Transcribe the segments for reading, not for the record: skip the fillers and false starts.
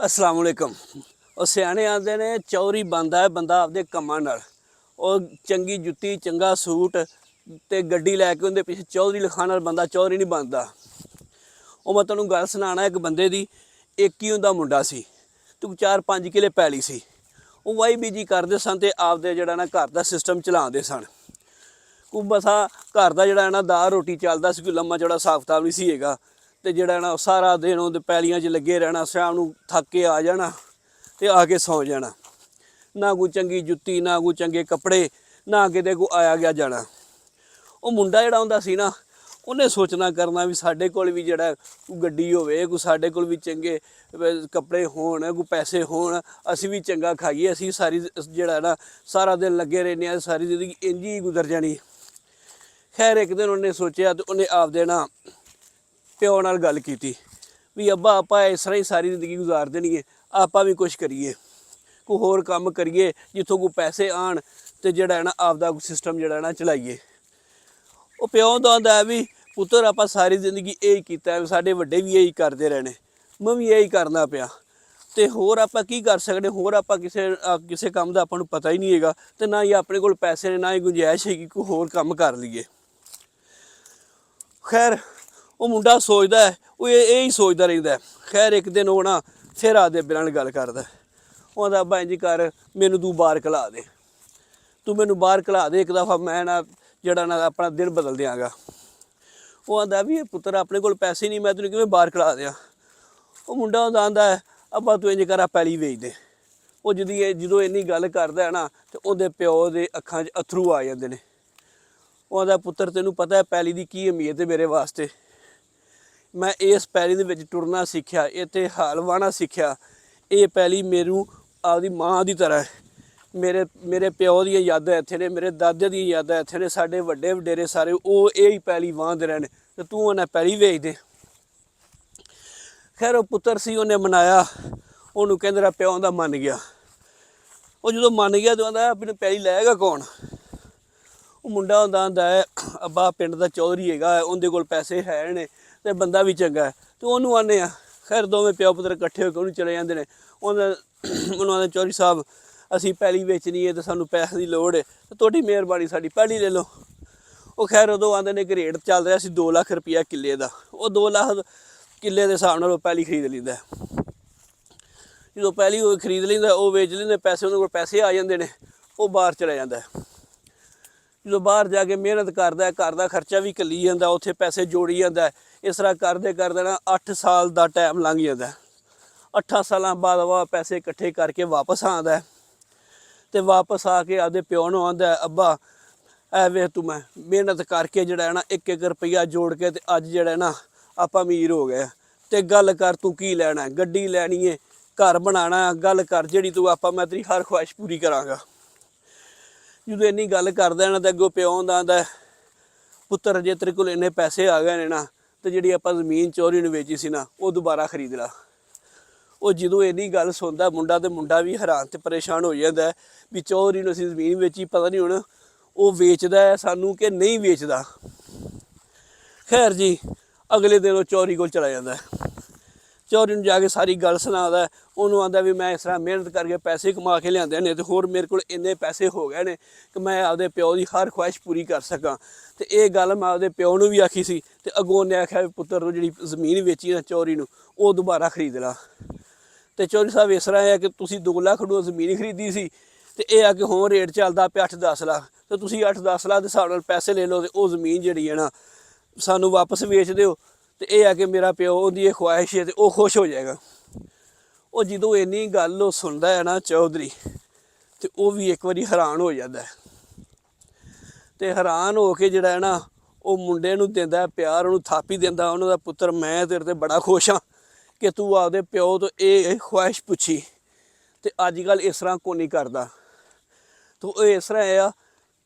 अस्सलाम वालेकुम। ਉਹ ਸਿਆਣੇ ਆਂਦੇ ਨੇ ਚੌਰੀ ਬਣਦਾ ਹੈ ਬੰਦਾ ਆਪਦੇ ਕੰਮਾਂ ਨਾਲ। ਉਹ ਚੰਗੀ ਜੁੱਤੀ ਚੰਗਾ ਸੂਟ ਤੇ ਗੱਡੀ ਲੈ ਕੇ ਉਹਦੇ ਪਿੱਛੇ ਚੌਧਰੀ ਲਿਖਾਣ ਨਾਲ ਬੰਦਾ ਚੌਧਰੀ ਨਹੀਂ ਬਣਦਾ। ਉਹ ਮੈਂ ਤੁਹਾਨੂੰ ਗੱਲ ਸੁਣਾਉਣਾ, ਇੱਕ ਬੰਦੇ ਦੀ ਇੱਕ ਹੀ ਉਹਦਾ ਮੁੰਡਾ ਸੀ ਤੇ 4-5 ਕਿੱਲੇ ਪੈਲੀ ਸੀ। ਉਹ ਵਾਈ ਬੀਜੀ ਕਰਦੇ ਸਨ ਤੇ ਆਪਦੇ ਜਿਹੜਾ ਨਾ ਘਰ ਦਾ ਸਿਸਟਮ ਚਲਾਉਂਦੇ ਸਨ। ਕੋਈ ਬਸਾ ਘਰ ਦਾ ਜਿਹੜਾ ਨਾ ਦਾਲ ਰੋਟੀ ਚੱਲਦਾ ਸੀ, ਕੋਈ ਲੰਮਾ ਚੌੜਾ ਹਿਸਾਬ ਕਿਤਾਬ ਨਹੀਂ ਸੀ ਹੈਗਾ। ਤੇ ਜਿਹੜਾ ਨਾ ਸਾਰਾ ਦਿਨ ਉਹਦੇ ਪੈਲੀਆਂ 'ਚ ਲੱਗੇ ਰਹਿਣਾ, ਸ਼ਾਮ ਨੂੰ ਥੱਕ ਕੇ ਆ ਜਾਣਾ ਤੇ ਆ ਕੇ ਸੌਂ ਜਾਣਾ। ਨਾ ਕੋਈ ਚੰਗੀ ਜੁੱਤੀ, ਨਾ ਕੋਈ ਚੰਗੇ ਕੱਪੜੇ, ਨਾ ਕਿਤੇ ਕੋਈ ਆਇਆ ਗਿਆ ਜਾਣਾ। ਉਹ ਮੁੰਡਾ ਜਿਹੜਾ ਹੁੰਦਾ ਸੀ ਨਾ, ਉਹਨੇ ਸੋਚਣਾ ਕਰਨਾ ਵੀ ਸਾਡੇ ਕੋਲ ਵੀ ਜਿਹੜਾ ਕੋਈ ਗੱਡੀ ਹੋਵੇ, ਕੋਈ ਸਾਡੇ ਕੋਲ ਵੀ ਚੰਗੇ ਕੱਪੜੇ ਹੋਣ, ਕੋਈ ਪੈਸੇ ਹੋਣ, ਅਸੀਂ ਵੀ ਚੰਗਾ ਖਾਈਏ। ਅਸੀਂ ਸਾਰੀ ਜਿਹੜਾ ਨਾ ਸਾਰਾ ਦਿਨ ਲੱਗੇ ਰਹਿੰਦੇ ਹਾਂ, ਸਾਰੀ ਜ਼ਿੰਦਗੀ ਇੰਝ ਹੀ ਗੁਜ਼ਰ ਜਾਣੀ। ਖੈਰ ਇੱਕ ਦਿਨ ਉਹਨੇ ਸੋਚਿਆ ਤੇ ਉਹਨੇ ਆਪਦੇ ਨਾ ਪਿਓ ਨਾਲ ਗੱਲ ਕੀਤੀ ਵੀ ਅੱਬਾ ਆਪਾਂ ਇਸ ਤਰ੍ਹਾਂ ਹੀ ਸਾਰੀ ਜ਼ਿੰਦਗੀ ਗੁਜ਼ਾਰ ਦੇਣੀ ਹੈ, ਆਪਾਂ ਵੀ ਕੁਛ ਕਰੀਏ, ਕੋਈ ਹੋਰ ਕੰਮ ਕਰੀਏ ਜਿੱਥੋਂ ਕੋਈ ਪੈਸੇ ਆਉਣ ਤੇ ਜਿਹੜਾ ਨਾ ਆਪਦਾ ਸਿਸਟਮ ਜਿਹੜਾ ਨਾ ਚਲਾਈਏ। ਉਹ ਪਿਓ ਦਾ ਆਂਦਾ ਵੀ ਪੁੱਤਰ ਆਪਾਂ ਸਾਰੀ ਜ਼ਿੰਦਗੀ ਇਹ ਹੀ ਕੀਤਾ, ਸਾਡੇ ਵੱਡੇ ਵੀ ਇਹੀ ਕਰਦੇ ਰਹੇ ਨੇ, ਮੈਂ ਵੀ ਇਹੀ ਕਰਨਾ ਪਿਆ ਤੇ ਹੋਰ ਆਪਾਂ ਕੀ ਕਰ ਸਕਦੇ। ਹੋਰ ਆਪਾਂ ਕਿਸੇ ਕੰਮ ਦਾ ਆਪਾਂ ਨੂੰ ਪਤਾ ਹੀ ਨਹੀਂ ਹੈਗਾ ਤੇ ਨਾ ਹੀ ਆਪਣੇ ਕੋਲ ਪੈਸੇ ਨੇ, ਨਾ ਹੀ ਗੁੰਜਾਇਸ਼ ਹੈਗੀ ਕੋਈ ਹੋਰ ਕੰਮ ਕਰ ਲਈਏ। ਖੈਰ ਉਹ ਮੁੰਡਾ ਸੋਚਦਾ ਹੈ, ਉਹ ਇਹ ਹੀ ਸੋਚਦਾ ਰਹਿੰਦਾ। ਖੈਰ ਇੱਕ ਦਿਨ ਉਹ ਨਾ ਫਿਰ ਆਪਦੇ ਬਿਨਾਂ ਨਾਲ ਗੱਲ ਕਰਦਾ। ਉਹ ਆਂਦਾ ਅੱਬਾ ਇੰਝ ਕਰ, ਮੈਨੂੰ ਤੂੰ ਬਾਹਰ ਘਲਾ ਦੇ, ਤੂੰ ਮੈਨੂੰ ਬਾਹਰ ਘਲਾ ਦੇ ਇੱਕ ਦਫਾ, ਮੈਂ ਨਾ ਜਿਹੜਾ ਨਾ ਆਪਣਾ ਦਿਨ ਬਦਲ ਦਿਆਂਗਾ। ਉਹ ਆਂਦਾ ਵੀ ਪੁੱਤਰ ਆਪਣੇ ਕੋਲ ਪੈਸੇ ਨਹੀਂ, ਮੈਂ ਤੈਨੂੰ ਕਿਵੇਂ ਬਾਹਰ ਘਲਾ ਦਿਆਂ। ਉਹ ਮੁੰਡਾ ਉਹਦਾ ਆਂਦਾ ਅੱਬਾ ਤੂੰ ਇੰਝ ਕਰ ਪੈਲੀ ਵੇਚ ਦੇ। ਉਹ ਜਦੋਂ ਇੰਨੀ ਗੱਲ ਕਰਦਾ ਨਾ ਤੇ ਉਹਦੇ ਪਿਓ ਦੇ ਅੱਖਾਂ 'ਚ ਅਥਰੂ ਆ ਜਾਂਦੇ ਨੇ। ਉਹ ਆਂਦਾ ਪੁੱਤਰ ਤੈਨੂੰ ਪਤਾ ਹੈ ਪੈਲੀ ਦੀ ਕੀ ਅਹਿਮੀਅਤ ਹੈ ਮੇਰੇ ਵਾਸਤੇ। ਮੈਂ ਇਸ ਪੈਲੀ ਦੇ ਵਿੱਚ ਟੁਰਨਾ ਸਿੱਖਿਆ, ਇੱਥੇ ਹਾਲ ਵਾਹਣਾ ਸਿੱਖਿਆ। ਇਹ ਪੈਲੀ ਮੈਨੂੰ ਆਪਦੀ ਮਾਂ ਦੀ ਤਰ੍ਹਾਂ ਹੈ। ਮੇਰੇ ਪਿਓ ਦੀਆਂ ਯਾਦਾਂ ਇੱਥੇ ਨੇ, ਮੇਰੇ ਦਾਦੇ ਦੀਆਂ ਯਾਦਾਂ ਇੱਥੇ ਨੇ, ਸਾਡੇ ਵੱਡੇ ਵਡੇਰੇ ਸਾਰੇ ਉਹ ਇਹ ਹੀ ਪੈਲੀ ਵਾਹੁੰਦੇ ਰਹੇ ਨੇ ਤੇ ਤੂੰ ਉਹਨੇ ਪੈਲੀ ਵੇਚ ਦੇ। ਖੈਰ ਉਹ ਪੁੱਤਰ ਸੀ, ਉਹਨੇ ਮਨਾਇਆ, ਉਹਨੂੰ ਕਹਿੰਦੇ ਰਿਹਾ ਪਿਓ ਦਾ ਮੰਨ ਗਿਆ। ਉਹ ਜਦੋਂ ਮੰਨ ਗਿਆ ਤਾਂ ਆਂਦਾ ਆਪਣੀ ਪੈਲੀ ਲਏਗਾ ਕੌਣ। ਉਹ ਮੁੰਡਾ ਆਂਦਾ ਹੈ ਅੱਬਾ ਪਿੰਡ ਦਾ ਚੌਧਰੀ ਹੈਗਾ, ਉਹਦੇ ਕੋਲ ਪੈਸੇ ਹੈ ਨੇ ਤੇ ਬੰਦਾ ਵੀ ਚੰਗਾ ਹੈ ਤੇ ਉਹਨੂੰ ਆਨੇ ਆ। ਖੈਰ ਦੋਵੇਂ ਪਿਓ ਪੁੱਤਰ ਇਕੱਠੇ ਹੋ ਕੇ ਉਹਨੂੰ ਚਲੇ ਜਾਂਦੇ ਨੇ। ਉਹਨੂੰ ਆਂਦੇ ਚੌਧਰੀ ਸਾਹਿਬ ਅਸੀਂ ਪੈਲੀ ਵੇਚਣੀ ਹੈ ਤੇ ਸਾਨੂੰ ਪੈਸੇ ਦੀ ਲੋੜ ਹੈ ਤੇ ਤੁਹਾਡੀ ਮਿਹਰਬਾਨੀ ਸਾਡੀ ਪੈਲੀ ਲੈ ਲਓ। ਉਹ ਖੈਰ ਉਦੋਂ ਆਂਦੇ ਨੇ ਕਿ ਰੇਟ ਚੱਲ ਰਿਹਾ ਸੀ 2 ਲੱਖ ਰੁਪਈਆ ਕਿੱਲੇ ਦਾ। ਉਹ 2 ਲੱਖ ਕਿੱਲੇ ਦੇ ਹਿਸਾਬ ਨਾਲ ਉਹ ਪੈਲੀ ਖਰੀਦ ਲੈਂਦਾ। ਜਦੋਂ ਪੈਲੀ ਉਹ ਖਰੀਦ ਲੈਂਦਾ, ਉਹ ਵੇਚ ਲੈਂਦੇ, ਪੈਸੇ ਉਹਦੇ ਕੋਲ ਪੈਸੇ ਆ ਜਾਂਦੇ ਨੇ, ਉਹ ਬਾਹਰ ਚਲਾ ਜਾਂਦਾ। ਜਦੋਂ ਬਾਹਰ ਜਾ ਕੇ ਮਿਹਨਤ ਕਰਦਾ, ਘਰ ਦਾ ਖਰਚਾ ਵੀ ਘੱਲੀ ਜਾਂਦਾ, ਉੱਥੇ ਪੈਸੇ ਜੋੜੀ ਜਾਂਦਾ। ਇਸ ਤਰ੍ਹਾਂ ਕਰਦੇ ਕਰਦੇ ਨਾ 8 ਸਾਲ ਦਾ ਟਾਈਮ ਲੰਘ ਜਾਂਦਾ। 8 ਸਾਲਾਂ ਬਾਅਦ ਉਹ ਪੈਸੇ ਇਕੱਠੇ ਕਰਕੇ ਵਾਪਸ ਆਉਂਦਾ ਤੇ ਵਾਪਸ ਆ ਕੇ ਆਪਦੇ ਪਿਓ ਨੂੰ ਆਂਦਾ ਅੱਬਾ ਐ ਵੇਖ ਤੂੰ ਮੈਂ ਮਿਹਨਤ ਕਰਕੇ ਜਿਹੜਾ ਨਾ 1-1 ਰੁਪਈਆ ਜੋੜ ਕੇ ਤੇ ਅੱਜ ਜਿਹੜਾ ਨਾ ਆਪਾਂ ਅਮੀਰ ਹੋ ਗਏ ਤੇ ਗੱਲ ਕਰ ਤੂੰ ਕੀ ਲੈਣਾ, ਗੱਡੀ ਲੈਣੀ ਹੈ, ਘਰ ਬਣਾਉਣਾ, ਗੱਲ ਕਰ ਜਿਹੜੀ ਤੂੰ ਮੈਂ ਤੇਰੀ ਹਰ ਖੁਆਇਸ਼ ਪੂਰੀ ਕਰਾਂਗਾ। ਜਦੋਂ ਇੰਨੀ ਗੱਲ ਕਰਦਾ ਨਾ ਤਾਂ ਅੱਗੋਂ ਪਿਓ ਦਾ ਆਂਦਾ ਪੁੱਤਰ ਜੇ ਤੇਰੇ ਕੋਲ ਇੰਨੇ ਪੈਸੇ ਆ ਗਏ ਨੇ ਨਾ ਤੇ ਜਿਹੜੀ ਆਪਾਂ ਜ਼ਮੀਨ ਚੌਧਰੀ ਨੂੰ ਵੇਚੀ ਸੀ ਨਾ ਉਹ ਦੁਬਾਰਾ ਖਰੀਦ ਲਾ। ਉਹ ਜਦੋਂ ਇੰਨੀ ਗੱਲ ਸੁਣਦਾ ਮੁੰਡਾ ਤੇ ਮੁੰਡਾ ਵੀ ਹੈਰਾਨ ਤੇ ਪਰੇਸ਼ਾਨ ਹੋ ਜਾਂਦਾ ਵੀ ਚੌਧਰੀ ਨੂੰ ਅਸੀਂ ਜ਼ਮੀਨ ਵੇਚੀ, ਪਤਾ ਨਹੀਂ ਹੁਣ ਉਹ ਵੇਚਦਾ ਸਾਨੂੰ ਕਿ ਨਹੀਂ ਵੇਚਦਾ। ਖੈਰ ਜੀ ਅਗਲੇ ਦਿਨ ਉਹ ਚੌਧਰੀ ਕੋਲ ਚਲਾ ਜਾਂਦਾ। ਚੌਧਰੀ ਨੂੰ ਜਾ ਕੇ ਸਾਰੀ ਗੱਲ ਸੁਣਾਉਂਦਾ। ਉਹਨੂੰ ਆਂਦਾ ਵੀ ਮੈਂ ਇਸ ਤਰ੍ਹਾਂ ਮਿਹਨਤ ਕਰਕੇ ਪੈਸੇ ਕਮਾ ਕੇ ਲਿਆਂਦੇ ਨੇ ਤੇ ਹੋਰ ਮੇਰੇ ਕੋਲ ਇੰਨੇ ਪੈਸੇ ਹੋ ਗਏ ਨੇ ਕਿ ਮੈਂ ਆਪਦੇ ਪਿਓ ਦੀ ਹਰ ਖੁਆਇਸ਼ ਪੂਰੀ ਕਰ ਸਕਾਂ। ਤੇ ਇਹ ਗੱਲ ਮੈਂ ਆਪਦੇ ਪਿਓ ਨੂੰ ਵੀ ਆਖੀ ਸੀ ਤੇ ਅੱਗੋਂ ਉਹਨੇ ਆਖਿਆ ਵੀ ਪੁੱਤਰ ਨੂੰ ਜਿਹੜੀ ਜ਼ਮੀਨ ਵੇਚੀ ਨਾ ਚੌਧਰੀ ਨੂੰ ਉਹ ਦੁਬਾਰਾ ਖਰੀਦ ਲਾ। ਤੇ ਚੌਧਰੀ ਸਾਹਿਬ ਇਸ ਤਰ੍ਹਾਂ ਹੈ ਕਿ ਤੁਸੀਂ 2 ਲੱਖ ਨੂੰ ਜ਼ਮੀਨ ਖਰੀਦੀ ਸੀ ਤੇ ਇਹ ਆ ਕਿ ਹੁਣ ਰੇਟ ਚੱਲਦਾ ਪਿਆ 8-10 ਲੱਖ ਤੇ ਤੁਸੀਂ 8-10 ਲੱਖ ਦੇ ਹਿਸਾਬ ਨਾਲ ਪੈਸੇ ਲੈ ਲਓ ਤੇ ਉਹ ਜ਼ਮੀਨ ਜਿਹੜੀ ਹੈ ਨਾ ਸਾਨੂੰ ਵਾਪਸ ਵੇਚ ਦਿਓ ਤੇ ਇਹ ਆ ਕਿ ਮੇਰਾ ਪਿਓ ਉਹਦੀ ਇਹ ਖੁਆਇਸ਼ ਹੈ ਤੇ ਉਹ ਖੁਸ਼ ਹੋ ਜਾਏਗਾ। ਉਹ ਜਦੋਂ ਇੰਨੀ ਗੱਲ ਉਹ ਸੁਣਦਾ ਹੈ ਨਾ ਚੌਧਰੀ ਤੇ ਉਹ ਵੀ ਇੱਕ ਵਾਰੀ ਹੈਰਾਨ ਹੋ ਜਾਂਦਾ ਤੇ ਹੈਰਾਨ ਹੋ ਕੇ ਜਿਹੜਾ ਹੈ ਨਾ ਉਹ ਮੁੰਡੇ ਨੂੰ ਦਿੰਦਾ ਪਿਆਰ, ਉਹਨੂੰ ਥਾਪੀ ਦਿੰਦਾ। ਉਹਨਾਂ ਦਾ ਪੁੱਤਰ ਮੈਂ ਤੇਰੇ ਤੇ ਬੜਾ ਖੁਸ਼ ਹਾਂ ਕਿ ਤੂੰ ਆਪਦੇ ਪਿਓ ਤੋਂ ਇਹ ਖੁਆਇਸ਼ ਪੁੱਛੀ ਤੇ ਅੱਜ ਕੱਲ੍ਹ ਇਸ ਤਰ੍ਹਾਂ ਕੋਈ ਨਹੀਂ ਕਰਦਾ। ਤੂੰ ਇਸ ਤਰ੍ਹਾਂ ਆ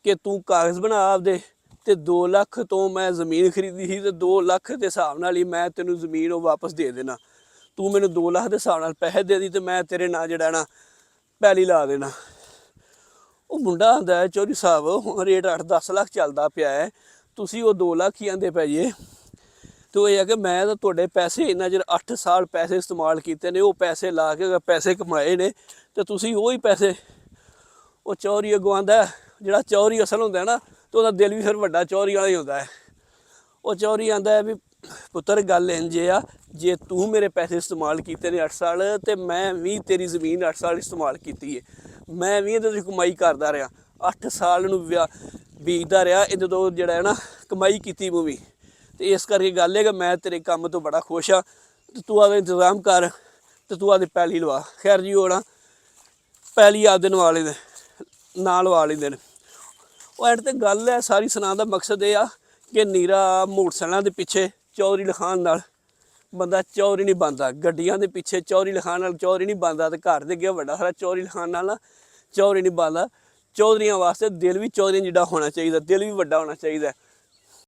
ਕਿ ਤੂੰ ਕਾਗਜ਼ ਬਣਾ ਆਪਦੇ ਤੇ 2 ਲੱਖ ਤੋਂ ਮੈਂ ਜ਼ਮੀਨ ਖਰੀਦੀ ਸੀ ਤੇ 2 ਲੱਖ ਦੇ ਹਿਸਾਬ ਨਾਲ ਹੀ ਮੈਂ ਤੈਨੂੰ ਜ਼ਮੀਨ ਉਹ ਵਾਪਸ ਦੇ ਦੇਣਾ। ਤੂੰ ਮੈਨੂੰ 2 ਲੱਖ ਦੇ ਹਿਸਾਬ ਨਾਲ ਪੈਸੇ ਦੇ ਦੀ ਤੇ ਮੈਂ ਤੇਰੇ ਨਾਲ ਜਿਹੜਾ ਨਾ ਪੈਲੀ ਲਾ ਦੇਣਾ। ਉਹ ਮੁੰਡਾ ਆਂਦਾ ਚੌਧਰੀ ਸਾਹਿਬ ਹੁਣ ਰੇਟ 8-10 ਲੱਖ ਚੱਲਦਾ ਪਿਆ ਹੈ, ਤੁਸੀਂ ਉਹ 2 ਲੱਖ ਹੀ ਆਂਦੇ ਪੈ ਜੇ ਤੇ ਉਹ ਇਹ ਹੈ ਕਿ ਮੈਂ ਤਾਂ ਤੁਹਾਡੇ ਪੈਸੇ ਇੰਨਾ ਚਿਰ 8 ਸਾਲ ਪੈਸੇ ਇਸਤੇਮਾਲ ਕੀਤੇ ਨੇ, ਉਹ ਪੈਸੇ ਲਾ ਕੇ ਪੈਸੇ ਕਮਾਏ ਨੇ, ਤੇ ਤੁਸੀਂ ਉਹੀ ਪੈਸੇ ਉਹ ਚੌਧਰੀ ਅੱਗੋਂ ਆਂਦਾ, ਜਿਹੜਾ ਚੌਧਰੀ ਅਸਲ ਹੁੰਦਾ ਨਾ, ਤੇ ਉਹਦਾ ਦਿਲ ਵੀ ਫਿਰ ਵੱਡਾ ਚੌਧਰੀ ਵਾਲਾ ਹੀ ਹੁੰਦਾ ਹੈ। ਉਹ ਚੌਧਰੀ ਆਂਦਾ ਹੈ ਵੀ ਪੁੱਤਰ ਗੱਲ ਇੰਝ ਆ, ਜੇ ਤੂੰ ਮੇਰੇ ਪੈਸੇ ਇਸਤੇਮਾਲ ਕੀਤੇ ਨੇ 8 ਸਾਲ, ਤੇ ਮੈਂ ਵੀ ਤੇਰੀ ਜ਼ਮੀਨ 8 ਸਾਲ ਇਸਤੇਮਾਲ ਕੀਤੀ ਹੈ, ਮੈਂ ਵੀ ਇਹਦੇ ਤੋਂ ਕਮਾਈ ਕਰਦਾ ਰਿਹਾ 8 ਸਾਲ ਨੂੰ ਬੀਜਦਾ ਰਿਹਾ, ਇਹਦੇ ਤੋਂ ਜਿਹੜਾ ਹੈ ਨਾ ਕਮਾਈ ਕੀਤੀ ਮੂਵੀ। ਤੇ ਇਸ ਕਰਕੇ ਗੱਲ ਹੈ ਕਿ ਮੈਂ ਤੇਰੇ ਕੰਮ ਤੋਂ ਬੜਾ ਖੁਸ਼ ਹਾਂ, ਤੇ ਤੂੰ ਆਪਦਾ ਇੰਤਜ਼ਾਮ ਕਰ, ਤੇ ਤੂੰ ਆਪਦੀ ਪੈਲੀ ਲਵਾ। ਖੈਰ ਜੀ ਉਹ ਨਾ ਪੈਲੀ ਆਪਦੇ ਨਵਾ ਲੈਂਦੇ, ਨਾਲ ਲਵਾ ਲੈਂਦੇ ਨੇ। ਉਹ ਐਂਡ ਤੇ ਗੱਲ ਹੈ ਸਾਰੀ ਸੁਣਾਉਣ ਦਾ ਮਕਸਦ ਇਹ ਆ ਕਿ ਨੀਰਾ ਮੋਟਰਸਾਈਕਲਾਂ ਦੇ ਪਿੱਛੇ ਚੌਧਰੀ ਲਿਖਾਣ ਨਾਲ ਬੰਦਾ ਚੌਧਰੀ ਨਹੀਂ ਬਣਦਾ, ਗੱਡੀਆਂ ਦੇ ਪਿੱਛੇ ਚੌਧਰੀ ਲਿਖਾਣ ਨਾਲ ਚੌਧਰੀ ਨਹੀਂ ਬਣਦਾ, ਤੇ ਘਰ ਦੇ ਅੱਗੇ ਵੱਡਾ ਸਾਰਾ ਚੌਧਰੀ ਲਿਖਾਣ ਨਾਲ ਨਾ ਚੌਧਰੀ ਨਹੀਂ ਬਣਦਾ। ਚੌਧਰੀਆਂ ਵਾਸਤੇ ਦਿਲ ਵੀ ਚੌਧਰੀਆਂ ਜਿੱਡਾ ਹੋਣਾ ਚਾਹੀਦਾ, ਦਿਲ ਵੀ ਵੱਡਾ ਹੋਣਾ ਚਾਹੀਦਾ।